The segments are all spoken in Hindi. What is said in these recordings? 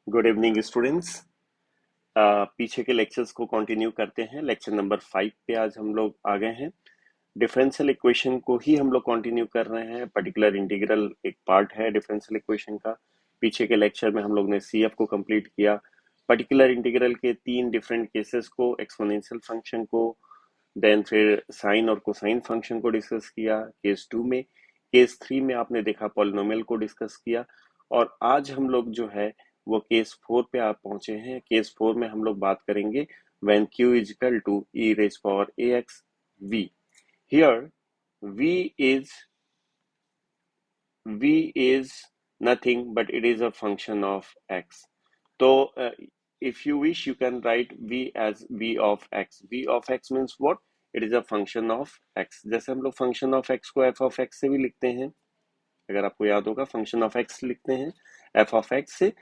Good evening students. पीछे के लेक्चर्स को कंटिन्यू करते हैं। लेक्चर नंबर 5 पे आज हम लोग आ गए हैं। डिफरेंशियल इक्वेशन को ही हम लोग कंटिन्यू कर रहे हैं। पर्टिकुलर इंटीग्रल एक पार्ट है डिफरेंशियल इक्वेशन का। पीछे के लेक्चर में हम लोग ने सीएफ को कंप्लीट किया। पर्टिकुलर इंटीग्रल के 3 डिफरेंट केसेस को, एक्सपोनेंशियल फंक्शन को, देन फिर साइन और कोसाइन फंक्शन को डिस्कस किया केस 2 में। केस 3 में आपने देखा पॉलिनोमियल को डिस्कस किया। और आज हम लोग जो है वो केस 4 पे आप पहुंचे हैं। केस 4 में हम लोग बात करेंगे when q is equal to e raised power ax v. Here v is nothing but it is a function of x. So if you wish you can write v as v of x. V of x means what? It is a function of x. जैसे हम लोग function of x को f of x से भी लिखते हैं, अगर आपको याद होगा फंक्शन ऑफ एक्स लिखते हैं एफ ऑफ एक्स से,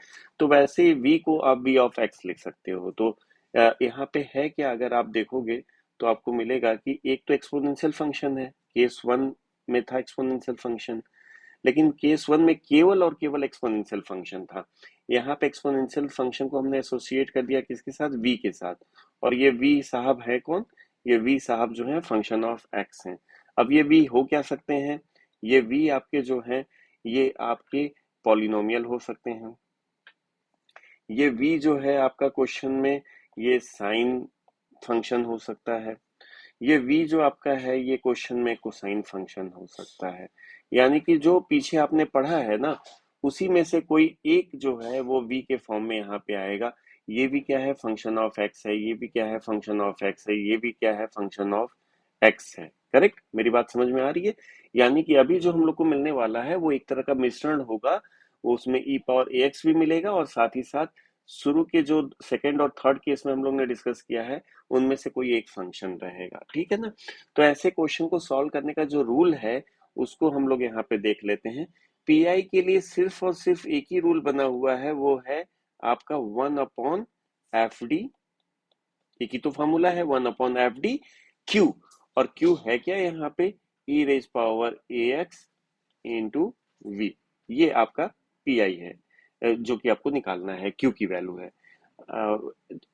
तो वैसे ही v को आप v ऑफ x लिख सकते हो। तो यहाँ पे है क्या, अगर आप देखोगे तो आपको मिलेगा कि एक तो एक्सपोनेंशियल फंक्शन है, केस 1 में था एक्सपोनेंशियल फंक्शन, लेकिन केस 1 में केवल और केवल एक्सपोनेंशियल फंक्शन था। यहाँ पे एक्सपोनेंशियल फंक्शन को हमने एसोसिएट कर दिया किसके साथ? v के साथ। और ये v साहब है कौन? ये v साहब जो है फंक्शन ऑफ x है। अब ये v हो क्या सकते हैं? ये v आपके जो है ये आपके पॉलिनोमियल हो सकते हैं। ये v जो है आपका क्वेश्चन में ये साइन फंक्शन हो सकता है। ये v जो आपका है ये क्वेश्चन में कोसाइन फंक्शन हो सकता है। यानी कि जो पीछे आपने पढ़ा है ना, उसी में से कोई एक जो है वो v के फॉर्म में यहाँ पे आएगा। ये भी क्या है? फंक्शन ऑफ x है। ये भी क्या है? फंक्शन ऑफ x है। ये भी क्या है? फंक्शन ऑफ x है। करेक्ट? मेरी बात समझ में आ रही है? यानी कि अभी जो हम लोग को मिलने वाला है वो एक तरह का मिश्रण होगा। उसमें e पावर ax भी मिलेगा और साथ ही साथ शुरू के जो सेकंड और थर्ड केस में हम लोग ने डिस्कस किया है उनमें से कोई एक फंक्शन रहेगा। ठीक है ना? तो ऐसे क्वेश्चन को सॉल्व करने का जो रूल है उसको हम लोग यहाँ पे देख लेते हैं। पीआई के लिए सिर्फ और सिर्फ एक ही रूल बना हुआ है, वो है आपका 1/FD। एक ही तो फॉर्मूला है 1/FD Q। और Q है क्या यहाँ पे? e raise power ax into v। ये आपका पीआई है जो कि आपको निकालना है, Q की वैल्यू है।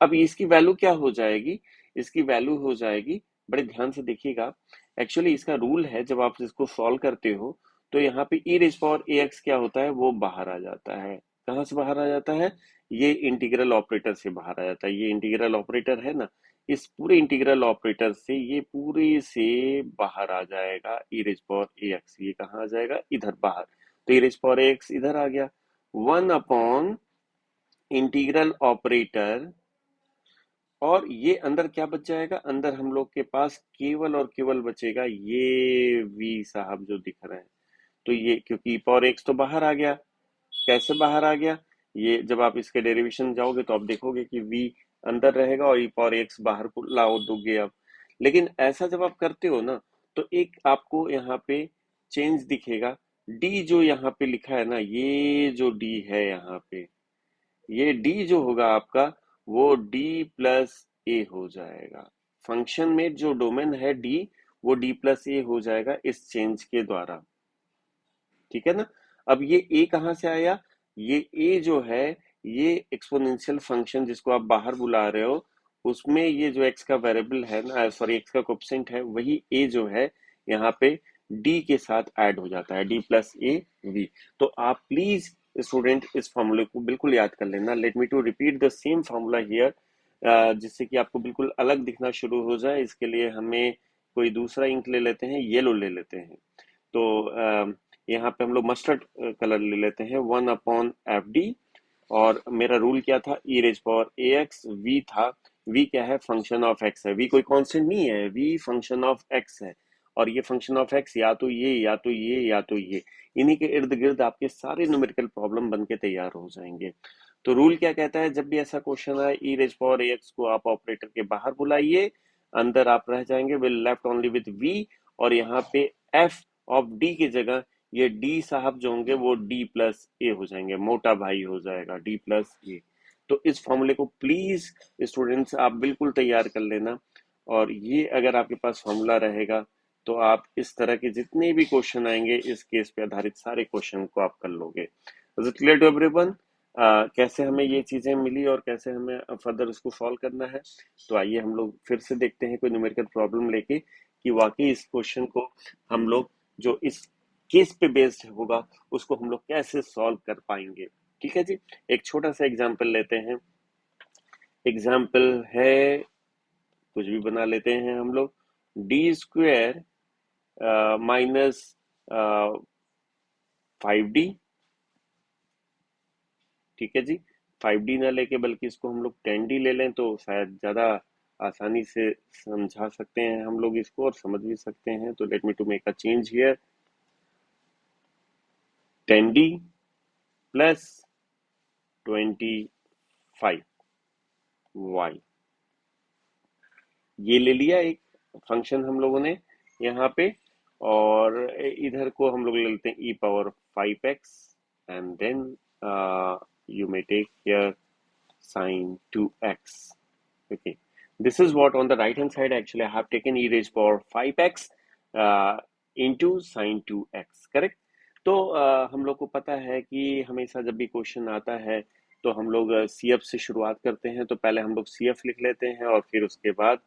अब इसकी वैल्यू क्या हो जाएगी? इसकी वैल्यू हो जाएगी, बड़े ध्यान से देखिएगा। एक्चुअली इसका रूल है, जब आप इसको सॉल्व करते हो तो यहाँ पे e रेज पावर ax क्या होता है? वो बाहर आ जाता है। कहाँ से बाहर आ जाता है? ये इंटीग्रल ऑपरेटर से बाहर आ जाता है। ये इंटीग्रल ऑपरेटर है ना, इस पूरे इंटीग्रल ऑपरेटर से ये पूरे से बाहर आ जाएगा e रेज पावर ax। ये कहाँ आ जाएगा? इधर बाहर। तो e रेज पावर ax इधर आ गया। 1 इंटीग्रल ऑपरेटर, और ये अंदर क्या बच जाएगा? अंदर हम लोग के पास केवल और केवल बचेगा ये v साहब जो दिख रहे हैं। तो ये क्योंकि पावर एक्स तो बाहर आ गया। कैसे बाहर आ गया? ये जब आप इसके डेरिवेशन जाओगे तो आप देखोगे कि v अंदर रहेगा और e पावर एक्स बाहर को लाओ दोगे आप। लेकिन ऐसा जब आप करते हो ना तो एक आपको यहाँ पे चेंज दिखेगा। d जो यहाँ पे लिखा है ना, ये जो d है यहाँ पे, ये d जो होगा आपका वो d प्लस ए हो जाएगा। फंक्शन में जो डोमेन है d, वो d प्लस ए हो जाएगा इस चेंज के द्वारा। ठीक है ना? अब ये a कहाँ से आया? ये a जो है ये एक्सपोनेंशियल फंक्शन जिसको आप बाहर बुला रहे हो, उसमें ये जो x का वेरिएबल है ना, सॉरी x का कोएफिशिएंट है, वही a जो है यहाँ पे d के साथ ऐड हो जाता है, d प्लस ए वी। तो आप प्लीज स्टूडेंट इस फॉर्मूले को बिल्कुल याद कर लेना। Let me to repeat the same formula here, जिससे कि आपको बिल्कुल अलग दिखना शुरू हो जाए। इसके लिए हमें कोई दूसरा इंक ले लेते हैं, येलो ले लेते हैं। तो यहाँ पे हम लोग मस्टर्ड कलर ले लेते हैं। 1/FD, और मेरा रूल क्या था? e raise power ax। v था, v क्या है? फंक्शन ऑफ x है। v कोई कांस्टेंट नहीं है, v फंक्शन ऑफ x है। और ये फंक्शन ऑफ x या तो ये या तो ये या तो ये, इन्हीं के इर्द गिर्द आपके सारे न्यूमेरिकल प्रॉब्लम बन के तैयार हो जाएंगे। तो रूल क्या कहता है? जब भी ऐसा क्वेश्चन आए e रेज पावर ax को आप ऑपरेटर के बाहर बुलाइए, अंदर आप रह जाएंगे will left only with v, और यहाँ पे f ऑफ d की जगह ये d साहब जो होंगे वो d प्लस ए हो जाएंगे, मोटा भाई हो जाएगा d प्लस ए। तो इस फॉर्मूले को प्लीज स्टूडेंट्स आप बिल्कुल तैयार कर लेना, और ये अगर आपके पास फॉर्मूला रहेगा तो आप इस तरह के जितने भी क्वेश्चन आएंगे इस केस पे आधारित सारे क्वेश्चन को आप कर लोगे। Is it clear to everyone? कैसे हमें ये चीजें मिली और कैसे हमें फर्दर उसको सॉल्व करना है। तो आइए हम लोग फिर से देखते हैं कोई न्यूमेरिकल प्रॉब्लम लेके कि वाकई इस क्वेश्चन को हम लोग जो इस केस पे बेस्ड होगा उसको हम लोग कैसे सॉल्व कर पाएंगे। ठीक है जी, एक छोटा सा एग्जाम्पल लेते हैं। एग्जाम्पल है, कुछ भी बना लेते हैं हम लोग, d² माइनस 5d। ठीक है जी, 5d ना लेके बल्कि इसको हम लोग 10d ले लें तो शायद ज्यादा आसानी से समझा सकते हैं हम लोग इसको और समझ भी सकते हैं। तो let me to make a change here, 10d plus 25y, ये ले लिया एक फंक्शन हम लोगों ने यहाँ पे। और इधर को हम लोग ले लेते हैं e⁻5x and then you may take here sin 2x. Okay, this is what on the right hand side actually I have taken e raised power 5x into sin 2x, correct। तो हम लोग को पता है कि हमेशा जब भी क्वेश्चन आता है तो हम लोग CF से शुरुआत करते हैं। तो पहले हम लोग CF लिख लेते हैं और फिर उसके बाद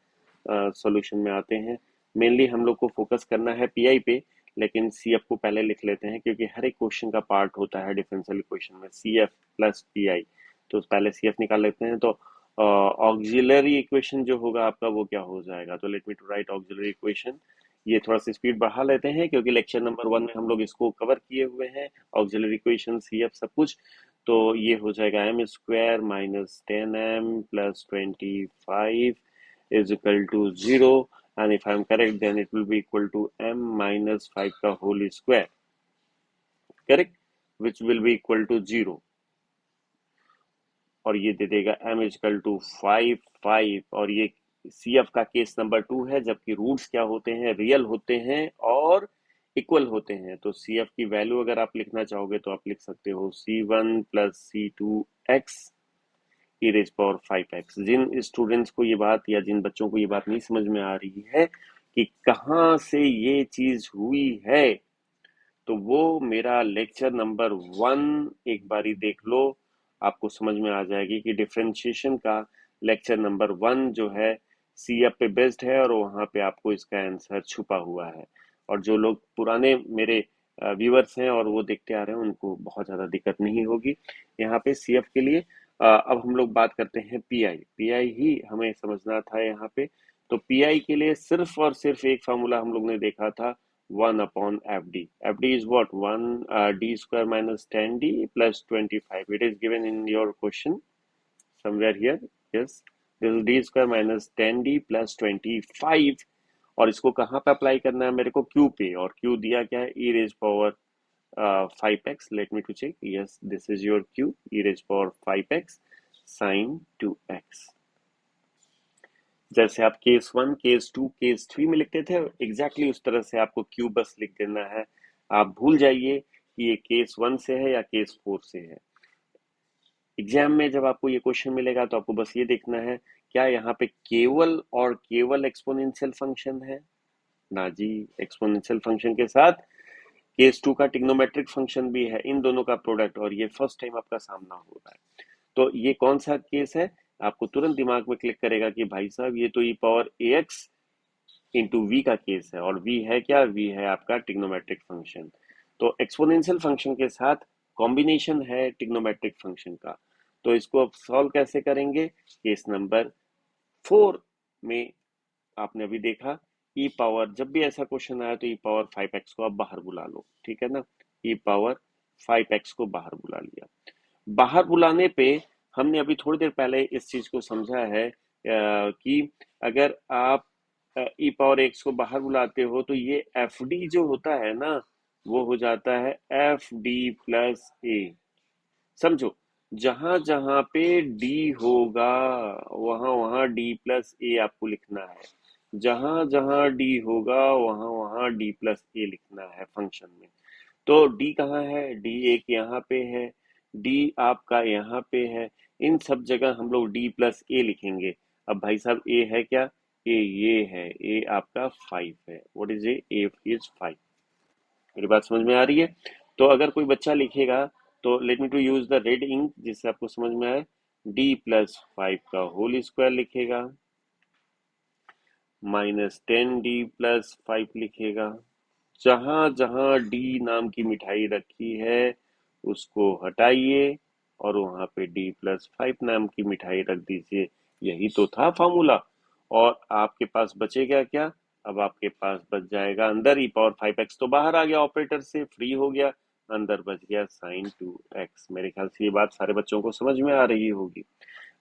सॉल्यूशन में आते हैं। मेनली हम लोग को फोकस करना है पीआई पे, लेकिन CF को पहले लिख लेते हैं क्योंकि हर एक क्वेश्चन का पार्ट होता है डिफरेंशियल इक्वेशन में CF प्लस पीआई। तो पहले CF निकाल लेते हैं। तो ऑक्सिलरी इक्वेशन जो होगा आपका वो क्या हो जाएगा। तो let me to write auxiliary equation. ये थोड़ा सा स्पीड बढ़ा लेते हैं क्योंकि लेक्चर नंबर 1 में हम लोग इसको कवर किए हुए हैं, ऑक्सिलरी इक्वेशन CF सब कुछ। तो ये हो जाएगा m² minus 10m plus 25 is equal to 0, and if I am correct then it will be equal to m minus 5 का whole square, correct, which will be equal to 0। और ये दे देगा m इजकल टू 5 और ये CF का केस नंबर 2 है, जबकि रूट्स क्या होते हैं, रियल होते हैं और इक्वल होते हैं। तो CF की वैल्यू अगर आप लिखना चाहोगे तो आप लिख सकते हो C1 plus C2x e raise power 5x। जिन स्टूडेंट्स को ये बात या जिन बच्चों को ये बात नहीं समझ में आ रही है कि कहाँ से ये चीज हुई है, तो वो मेरा लेक्चर नंबर 1 एक बारी देख लो, आपको समझ में आ जाएगी कि डिफरेंशिएशन का लेक्चर नंबर 1 जो है CF पे बेस्ड है और वहां पे आपको इसका आंसर छुपा हुआ है। और जो लोग पुराने मेरे व्यूअर्स हैं और वो देखते आ रहे हैं उनको बहुत ज्यादा दिक्कत नहीं होगी यहाँ पे CF के लिए। अब हम लोग बात करते हैं पीआई ही हमें समझना था यहाँ पे। तो पीआई के लिए सिर्फ और सिर्फ एक फार्मूला हम लोग ने देखा था, 1 upon FD. FD is what? 1 d square minus 10d plus 25. It is given in your question somewhere here. Yes, this is d square minus 10d plus 25। और इसको कहाँ पे अप्लाई करना है मेरे को, Q पे। और Q दिया क्या है, e raised power 5x। Let me to check. Yes, this is your Q, e raised power 5x sin 2x। जैसे आप केस 1 केस 2 केस 3 में लिखते थे एग्जैक्टली उस तरह से आपको क्यू बस लिख देना है। आप भूल जाइए कि ये केस 1 से है या केस 4 से है। एग्जाम में जब आपको ये क्वेश्चन मिलेगा तो आपको बस ये देखना है क्या यहाँ पे केवल और केवल एक्सपोनेंशियल फंक्शन है। ना जी, एक्सपोनेंशियल फंक्शन के साथ केस 2 का ट्रिग्नोमेट्रिक फंक्शन भी है, इन दोनों का प्रोडक्ट। और ये फर्स्ट टाइम आपका सामना हो रहा है। तो ये कौन सा केस है, आपको तुरंत दिमाग में क्लिक करेगा कि भाई साहब ये तो ई पावर ax इंटू वी का केस है। और वी है क्या, वी है आपका ट्रिग्नोमेट्रिक फंक्शन। तो एक्सपोनेंशियल फंक्शन के साथ कॉम्बिनेशन है ट्रिग्नोमेट्रिक फंक्शन का। तो इसको अब सॉल्व कैसे करेंगे, केस नंबर 4 में आपने अभी देखा ई पावर, जब भी ऐसा क्वेश्चन आया तो ई पावर 5x को आप बाहर बुला लो, ठीक है ना। ई पावर 5x को बाहर बुला लिया। बाहर बुलाने पे हमने अभी थोड़ी देर पहले इस चीज को समझा है कि अगर आप ई पावर एक्स को बाहर बुलाते हो तो ये एफ डी जो होता है ना वो हो जाता है एफ डी प्लस ए। समझो, जहां जहां पे डी होगा वहां वहां डी प्लस ए आपको लिखना है। जहां जहां डी होगा वहां वहां डी प्लस ए लिखना है फंक्शन में। तो डी कहाँ है, डी एक यहाँ पे है, डी आपका यहाँ पे है। इन सब जगह हम लोग डी प्लस ए लिखेंगे। अब भाई साहब ए है क्या, ए ये है, ए आपका 5 है। What is a is 5। मेरी बात समझ में आ रही है। तो अगर कोई बच्चा लिखेगा तो let me to use the red ink जिससे आपको समझ में आए। d+5 का होल स्क्वायर लिखेगा, -10d+5 लिखेगा। जहां जहां डी नाम की मिठाई रखी है उसको हटाइए और वहां पे d+5 नाम की मिठाई रख दीजिए। यही तो था फॉर्मूला। और आपके पास बचेगा क्या? अब आपके पास बच जाएगा अंदर e⁴ तो बाहर आ गया, ऑपरेटर से फ्री हो गया, अंदर बच गया sin2x। मेरे ख्याल से ये बात सारे बच्चों को समझ में आ रही होगी।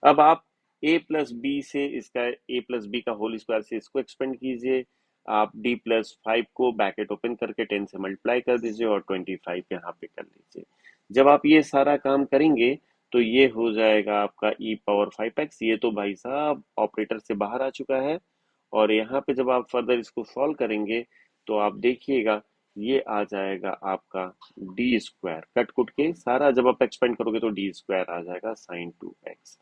अब आप a+b से इसका a+b का होल स्क्वायर से इसको एक्सपेंड कीजिए। आप d+5 को ब्रैकेट ओपन करके 10 से मल्टीप्लाई कर दीजिए और 25 यहाँ पे कर लीजिए। जब आप ये सारा काम करेंगे तो ये हो जाएगा आपका e⁴ ये तो भाई साहब ऑपरेटर से बाहर आ चुका है। और यहाँ पे जब आप फर्दर इसको सॉल्व करेंगे तो आप देखिएगा ये आ जाएगा आपका d² कट कुट के सारा जब आप एक्सपेंड करोगे तो d² आ जाएगा sin2x।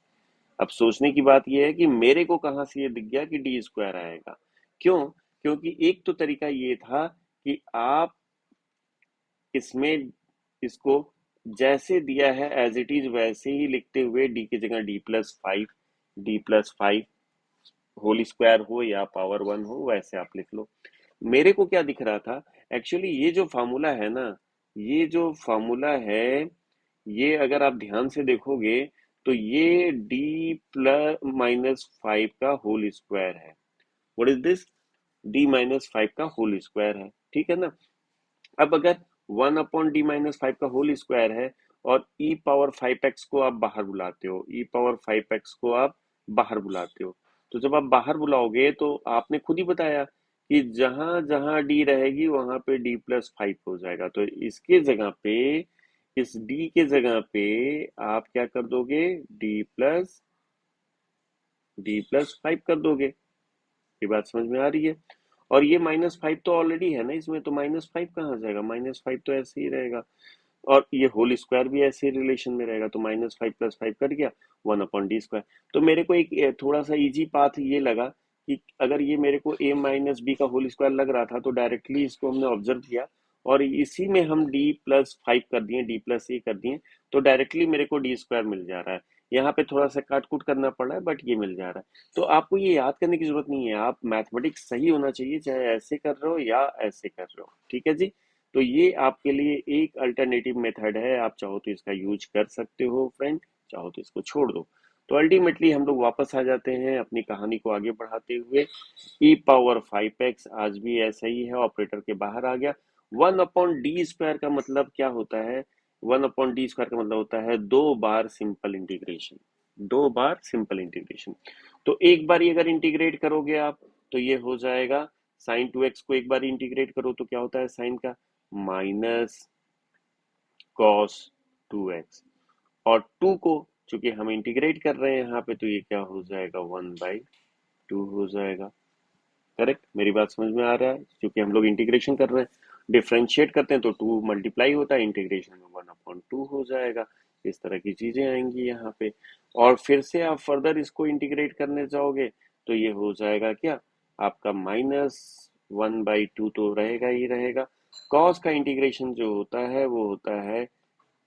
अब सोचने की बात यह है कि मेरे को कहां से ये दिख गया कि d² आएगा। क्यों? क्योंकि एक तो तरीका ये था कि आप इसमें इसको जैसे दिया है एज इट इज वैसे ही लिखते हुए डी की जगह d+5 होल स्क्वायर हो या पावर 1 हो वैसे आप लिख लो। मेरे को क्या दिख रहा था, एक्चुअली ये जो फॉर्मूला है ना, ये जो फॉर्मूला है, ये अगर आप ध्यान से देखोगे तो ये d+-5 का होल स्क्वायर है। What is this? d-5 का होल स्क्वायर है, ठीक है ना। अब अगर 1/d-5 का होल स्क्वायर है और e⁴x को आप बाहर बुलाते हो, e⁴x को आप बाहर बुलाते हो, तो जब आप बाहर बुलाओगे तो आपने खुद ही बताया कि जहां जहां d रहेगी वहां पे d+5 हो जाएगा। तो इसके जगह पे, इस d के जगह पे आप क्या कर दोगे? d+5 कर दोगे। ये बात समझ में आ रही है? और ये -5 तो ऑलरेडी है ना इसमें, तो -5 कहाँ जाएगा? -5 तो ऐसे ही रहेगा। और ये होल स्क्वायर भी ऐसे रिलेशन में रहेगा, तो -5 + 5 कट गया 1/d²। तो मेरे को एक थोड़ा सा इजी पाथ ये लगा कि अगर ये मेरे को a-b का होल स्क्वायर लग रहा था तो डायरेक्टली इसको हमने ऑब्जर्व किया और इसी में हम d+5 कर दिए, d+a कर दिए, तो डायरेक्टली मेरे को d² मिल जा रहा है। यहाँ पे थोड़ा सा काट कूट करना पड़ रहा है बट ये मिल जा रहा है। तो आपको ये याद करने की जरूरत नहीं है, आप मैथमेटिक्स सही होना चाहिए, चाहे ऐसे कर रहे हो या ऐसे कर रहे हो, ठीक है जी। तो ये आपके लिए एक अल्टरनेटिव मेथड है, आप चाहो तो इसका यूज कर सकते हो फ्रेंड, चाहो तो इसको छोड़ दो। तो अल्टीमेटली हम लोग वापस आ जाते हैं अपनी कहानी को आगे बढ़ाते हुए। e⁴x आज भी ऐसा ही है, ऑपरेटर के बाहर आ गया। 1/d² का मतलब क्या होता है? 1/d² का मतलब होता है दो बार सिंपल इंटीग्रेशन, दो बार सिंपल इंटीग्रेशन। तो एक बार अगर इंटीग्रेट करोगे आप तो ये हो जाएगा sin2x को एक बार इंटीग्रेट करो तो क्या होता है साइन का? -cos2x। और 2 को चूंकि हम इंटीग्रेट कर रहे हैं यहाँ पे तो ये क्या हो जाएगा? 1/2 हो जाएगा। करेक्ट? मेरी बात समझ में आ रहा है? क्योंकि हम लोग इंटीग्रेशन कर रहे हैं, डिफ्रेंशिएट करते हैं तो 2 मल्टीप्लाई होता है, इंटीग्रेशन में 1/2 हो जाएगा। इस तरह की चीजें आएंगी यहाँ पे। और फिर से आप फर्दर इसको इंटीग्रेट करने जाओगे तो ये हो जाएगा क्या? आपका -1/2 तो रहेगा ही रहेगा। कॉस का इंटीग्रेशन जो होता है वो होता है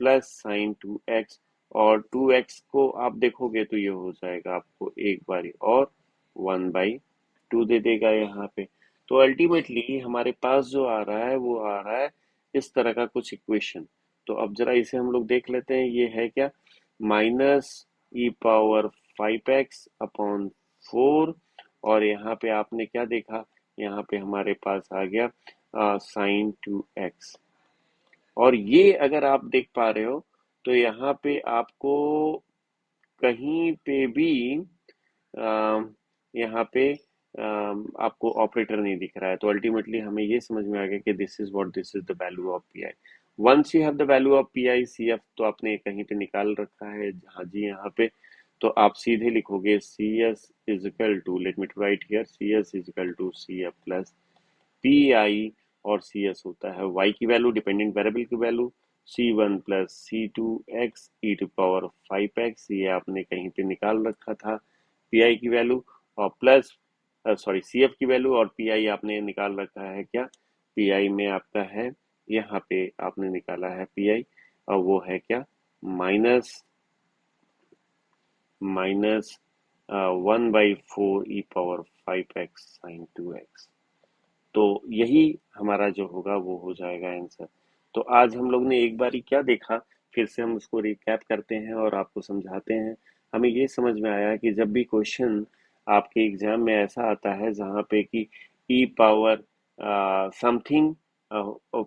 +sin2x। और 2x को आप देखोगे तो ये हो जाएगा आपको एक बारी और 1/2 दे देगा यहाँ पे। तो अल्टीमेटली हमारे पास जो आ रहा है वो आ रहा है इस तरह का कुछ इक्वेशन। तो अब जरा इसे हम लोग देख लेते हैं, ये है क्या? -e⁴x/4। और यहाँ पे आपने क्या देखा? यहाँ पे हमारे पास आ गया sin2x। और ये अगर आप देख पा रहे हो तो यहाँ पे आपको कहीं पे भी यहाँ पे आपको ऑपरेटर नहीं दिख रहा है। तो अल्टीमेटली हमें ये समझ में आ गया कि this is the value of P I. Once you have the value of P I C F तो आपने कहीं पे निकाल रखा है, हाँ जी यहाँ पे। तो आप सीधे लिखोगे C S is equal to, let me write here, C S is equal to C F plus P I. और सी एस होता है वाई की वैल्यू, डिपेंडेंट वेरिएबल की value, C1 plus C2x e⁴x, ये आपने कहीं पे निकाल रखा था पी आई की वैल्यू। और प्लस सॉरी सी एफ की वैल्यू, और पी आई आपने निकाल रखा है क्या? पी आई में आपका है यहाँ पे आपने निकाला है पी आई और वो है क्या, minus minus 1/4 e⁻5x sin 2x। तो यही हमारा जो होगा वो हो जाएगा आंसर। तो आज हम लोग ने एक बारी क्या देखा, फिर से हम उसको रिकैप करते हैं और आपको समझाते हैं। हमें ये समझ में आया कि जब भी क्वेश्चन आपके एग्जाम में ऐसा आता है जहाँ पे कि e power something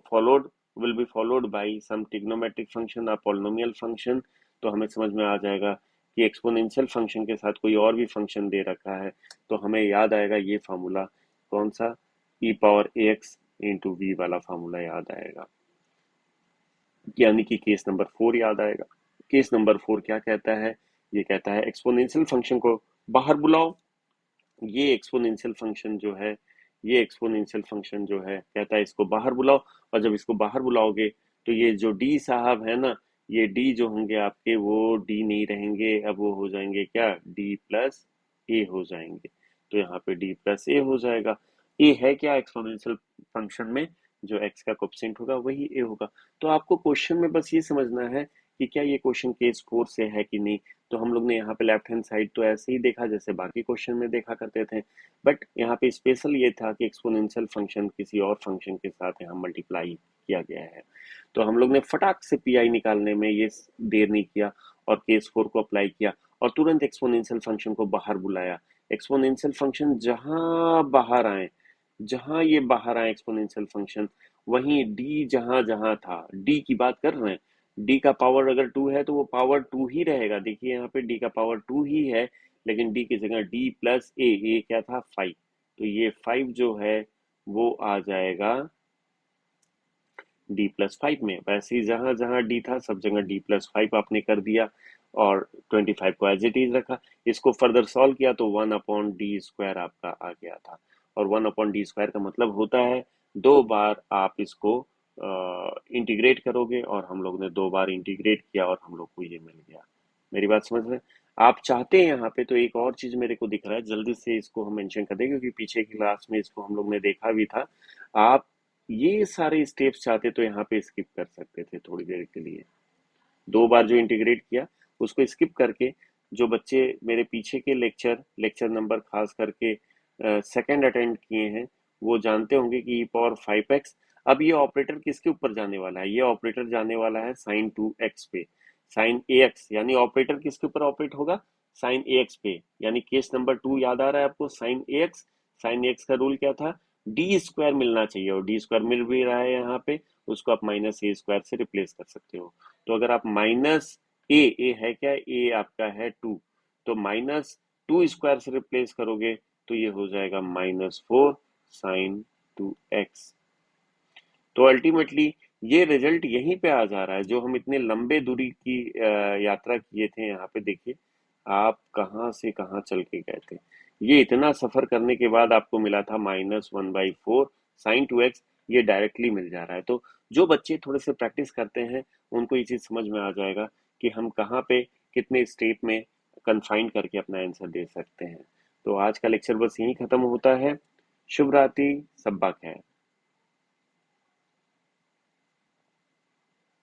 followed will be followed by some trigonometric function और पॉलिनोमियल फंक्शन, तो हमें समझ में आ जाएगा कि एक्सपोनेंशियल फंक्शन के साथ कोई और भी फंक्शन दे रखा है, तो हमें याद आएगा ये फार्मूला, कौन सा, e⁻ax इंटू वी वाला फार्मूला याद आएगा, यानी कि केस नंबर 4 याद आएगा। केस नंबर 4 क्या कहता है, ये कहता है एक्सपोनेंशियल फंक्शन को बाहर बुलाओ। ये एक्सपोनेंशियल फंक्शन जो है, ये एक्सपोनेंशियल फंक्शन जो है कहता है इसको बाहर बुलाओ, और जब इसको बाहर बुलाओगे तो ये जो डी साहब है ना, ये डी जो होंगे आपके वो डी नहीं रहेंगे, अब वो हो जाएंगे क्या, डी प्लस ए हो जाएंगे। तो यहाँ पे डी प्लस ए हो जाएगा। ए है क्या एक्सपोनेंशियल फंक्शन में, जो एक्स का कोएफिशिएंट होगा वही ए होगा। तो आपको क्वेश्चन में बस ये समझना है कि क्या ये क्वेश्चन केस 4 से है कि नहीं। तो हम लोग ने यहाँ पे लेफ्ट हैंड साइड तो ऐसे ही देखा जैसे बाकी क्वेश्चन में देखा करते थे, बट यहाँ पे स्पेशल ये था कि एक्सपोनेंशियल फंक्शन किसी और फंक्शन के साथ यहाँ मल्टीप्लाई किया गया है। तो हम लोग ने फटाक से पीआई निकालने में ये देर नहीं किया और केस 4 को अप्लाई किया और तुरंत एक्सपोनेंशियल फंक्शन को बाहर बुलाया। एक्सपोनेंशियल फंक्शन जहां बाहर आए, जहां ये बाहर आए एक्सपोनेंशियल फंक्शन, वहीं डी जहां जहां था, डी की बात कर रहे हैं, डी का पावर अगर 2 है तो वो पावर 2 ही रहेगा। देखिए यहाँ पे डी का पावर 2 ही है, लेकिन डी की जगह डी प्लस ए क्या था, 5। तो ये 5 जो है वो आ जाएगा D+5 में। वैसे ही जहां जहां डी था सब जगह D+5 आपने कर दिया और 25 को एज इट इज रखा। इसको फर्दर सॉल्व किया तो 1/d² आपका आ गया था, और 1/d² का मतलब होता है 2 बार आप इसको इंटीग्रेट करोगे, और हम लोग ने 2 बार इंटीग्रेट किया और हम लोग को ये मिल गया। मेरी बात समझ रहे हैं? आप चाहते हैं यहाँ पे तो एक और चीज मेरे को दिख रहा है, जल्दी से इसको हम मेंशन कर दें क्योंकि पीछे की क्लास में इसको हम लोग ने देखा भी था। आप ये सारे स्टेप्स चाहते तो यहाँ पे स्किप कर सकते थे थोड़ी देर के लिए। 2 बार जो इंटीग्रेट किया उसको स्किप करके, जो बच्चे मेरे पीछे के लेक्चर नंबर खास करके सेकंड अटेंड किए हैं वो जानते होंगे कि e⁻5x, अब ये ऑपरेटर किसके ऊपर जाने वाला है, ये ऑपरेटर जाने वाला है sin 2x पे। sin ax यानी ऑपरेटर किसके ऊपर ऑपरेट होगा, sin ax पे। यानी केस नंबर 2 याद आ रहा है आपको, sin ax का रूल क्या था, d² मिलना चाहिए, और d² मिल भी रहा है यहाँ पे, उसको आप -a² से रिप्लेस कर सकते हो। तो अगर आप माइनस ए है क्या, ए आपका है 2, तो -2² से रिप्लेस करोगे तो ये हो जाएगा -4 sin 2x। तो अल्टीमेटली ये रिजल्ट यहीं पे आ जा रहा है, जो हम इतने लंबे दूरी की यात्रा किए थे। यहाँ पे देखिए आप कहाँ से कहाँ चल के गए थे, ये इतना सफर करने के बाद आपको मिला था -1/4 sin 2x, ये डायरेक्टली मिल जा रहा है। तो जो बच्चे थोड़े से प्रैक्टिस करते हैं उनको ये चीज समझ में आ जाएगा कि हम कहाँ पे कितने स्टेप में कन्फाइंड करके अपना आंसर दे सकते हैं। तो आज का लेक्चर बस यहीं खत्म होता है। शुभ रात्रि, सब खैर।